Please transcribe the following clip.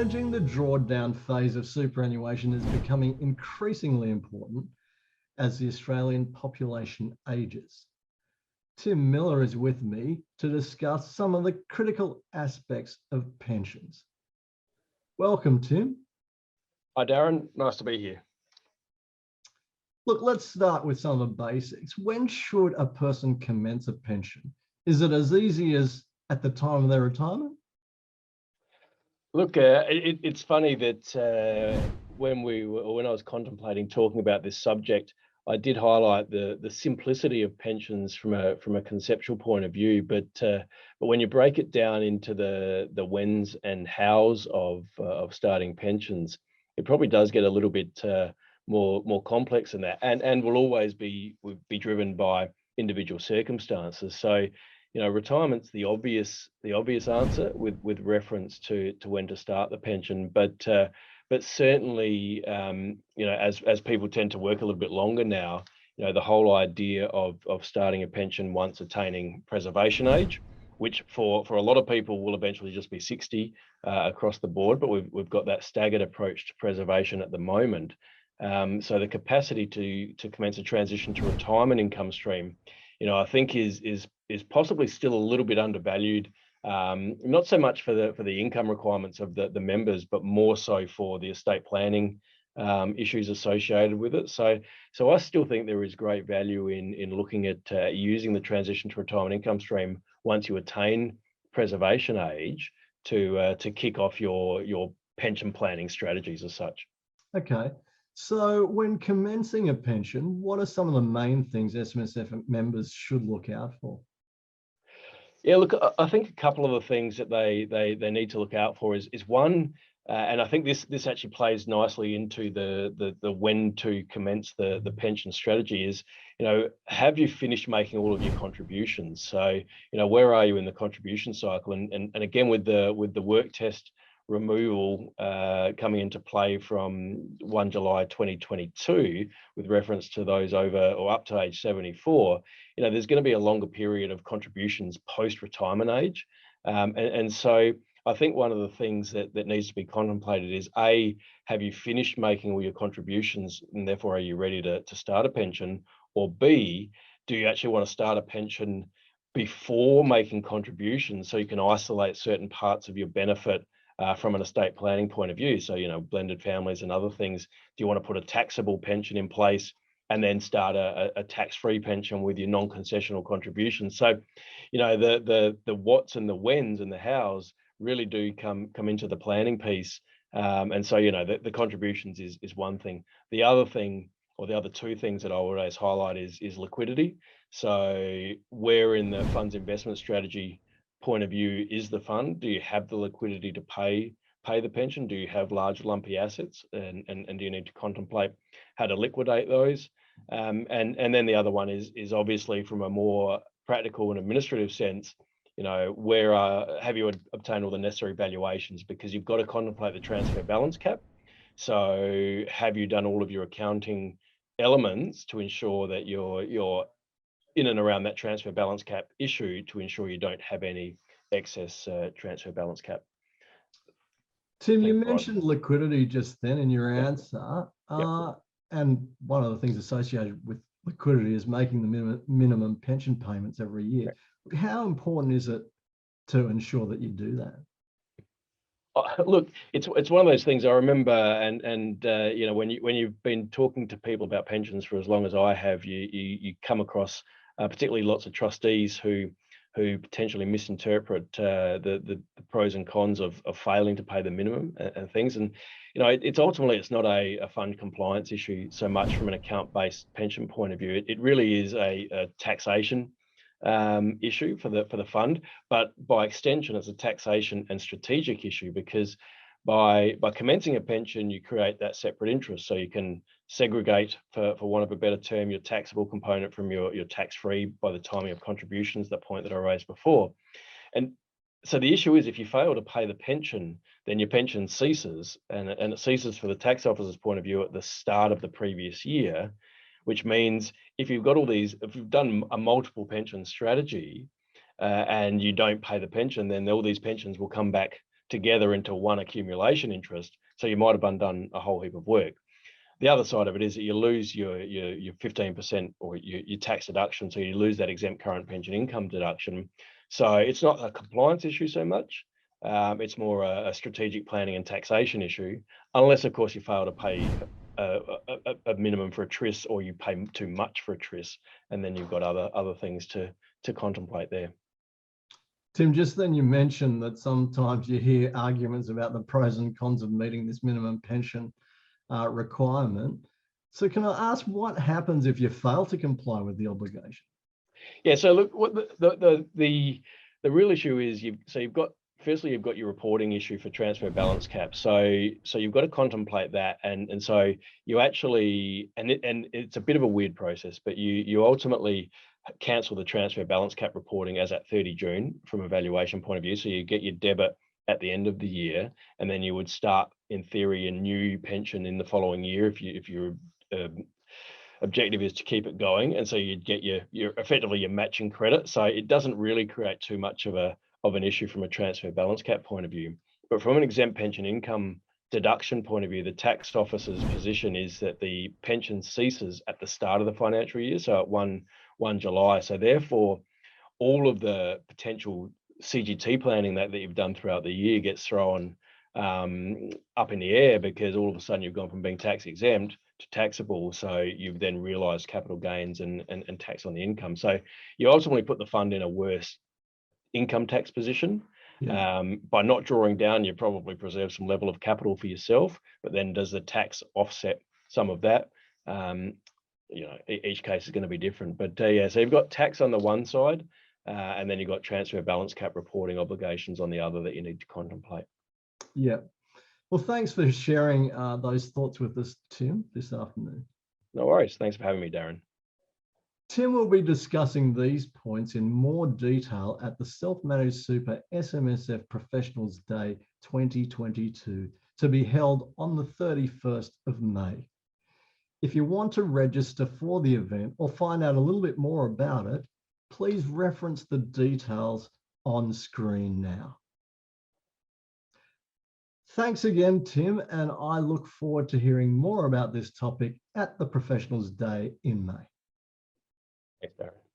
Managing the drawdown phase of superannuation is becoming increasingly important as the Australian population ages. Tim Miller is with me to discuss some of the critical aspects of pensions. Welcome, Tim. Hi, Darren. Nice to be here. Look, let's start with some of the basics. When should a person commence a pension? Is it as easy as at the time of their retirement? Look, it's funny that when I was contemplating talking about this subject, I did highlight the simplicity of pensions from a conceptual point of view, but when you break it down into the whens and hows of starting pensions, it probably does get a little bit more complex than that, and will always be driven by individual circumstances. So, you know, retirement's the obvious answer with reference to when to start the pension, but certainly, you know, as people tend to work a little bit longer now, you know, the whole idea of starting a pension once attaining preservation age, which for a lot of people will eventually just be 60 across the board, but we've got that staggered approach to preservation at the moment. So the capacity to commence a transition to retirement income stream, you know, I think is possibly still a little bit undervalued. Not so much for the income requirements of the members, but more so for the estate planning issues associated with it. So I still think there is great value in looking at using the transition to retirement income stream once you attain preservation age to kick off your pension planning strategies as such. Okay. So when commencing a pension, what are some of the main things SMSF members should look out for? Yeah, look, I think a couple of the things that they need to look out for is one, and I think this actually plays nicely into the when to commence the pension strategy is, you know, have you finished making all of your contributions? So, you know, where are you in the contribution cycle? And again, with the work test removal coming into play from 1 July 2022 with reference to those over or up to age 74, you know, there's going to be a longer period of contributions post-retirement age. And so I think one of the things that needs to be contemplated is A, have you finished making all your contributions and therefore are you ready to start a pension? Or B, do you actually want to start a pension before making contributions so you can isolate certain parts of your benefit from an estate planning point of view? So, you know, blended families and other things. Do you want to put a taxable pension in place and then start a tax-free pension with your non-concessional contributions? So, you know, the whats and the whens and the hows really do come into the planning piece. And so, you know, the contributions is one thing. The other thing, or the other two things that I would always highlight is liquidity. So where in the fund's investment strategy point of view is the fund? Do you have the liquidity to pay the pension? Do you have large lumpy assets, and do you need to contemplate how to liquidate those? And then the other one is obviously from a more practical and administrative sense, you know, where have you obtained all the necessary valuations, because you've got to contemplate the transfer balance cap. So have you done all of your accounting elements to ensure that you're in and around that transfer balance cap issue to ensure you don't have any excess transfer balance cap. Tim, you mentioned liquidity just then in your answer. And one of the things associated with liquidity is making the minimum pension payments every year. How important is it to ensure that you do that? Look, it's one of those things. I remember, and you know, when you've been talking to people about pensions for as long as I have, you come across particularly lots of trustees who potentially misinterpret the pros and cons of failing to pay the minimum and things. And you know, it's ultimately not a fund compliance issue so much from an account-based pension point of view. It really is a taxation issue for the fund, but by extension, it's a taxation and strategic issue, because by commencing a pension, you create that separate interest, so you can segregate, for want of a better term, your taxable component from your tax-free by the timing of contributions, the point that I raised before. And so the issue is, if you fail to pay the pension, then your pension ceases, and it ceases for the tax officer's point of view at the start of the previous year, which means if you've done a multiple pension strategy and you don't pay the pension, then all these pensions will come back together into one accumulation interest. So you might have undone a whole heap of work. The other side of it is that you lose your 15% or your tax deduction. So you lose that exempt current pension income deduction. So it's not a compliance issue so much. It's more a strategic planning and taxation issue, unless of course you fail to pay a minimum for a TRIS, or you pay too much for a TRIS, and then you've got other things to contemplate there. Tim, just then you mentioned that sometimes you hear arguments about the pros and cons of meeting this minimum pension requirement. So can I ask, what happens if you fail to comply with the obligation? Yeah, so look, what the real issue is you've got your reporting issue for transfer balance cap. So you've got to contemplate that, and so you actually, and it's a bit of a weird process, but you ultimately cancel the transfer balance cap reporting as at 30 June from a valuation point of view. So you get your debit at the end of the year, and then you would start, in theory, a new pension in the following year if your objective is to keep it going. And so you'd get your effectively your matching credit. So it doesn't really create too much of an issue from a transfer balance cap point of view. But from an exempt pension income deduction point of view, the tax officer's position is that the pension ceases at the start of the financial year, so at 1 July. So therefore, all of the potential CGT planning that you've done throughout the year gets thrown up in the air, because all of a sudden you've gone from being tax exempt to taxable. So you've then realized capital gains and tax on the income. So you ultimately put the fund in a worse income tax position. Yeah. By not drawing down, you probably preserve some level of capital for yourself, but then does the tax offset some of that? Each case is going to be different, but yeah, so you've got tax on the one side, and then you've got transfer balance cap reporting obligations on the other that you need to contemplate. Yeah. Well, thanks for sharing those thoughts with us, Tim, this afternoon. No worries. Thanks for having me, Darren. Tim will be discussing these points in more detail at the Self-Managed Super SMSF Professionals Day 2022, to be held on the 31st of May. If you want to register for the event or find out a little bit more about it, please reference the details on screen now. Thanks again, Tim, and I look forward to hearing more about this topic at the Professionals Day in May. Thanks, Darren.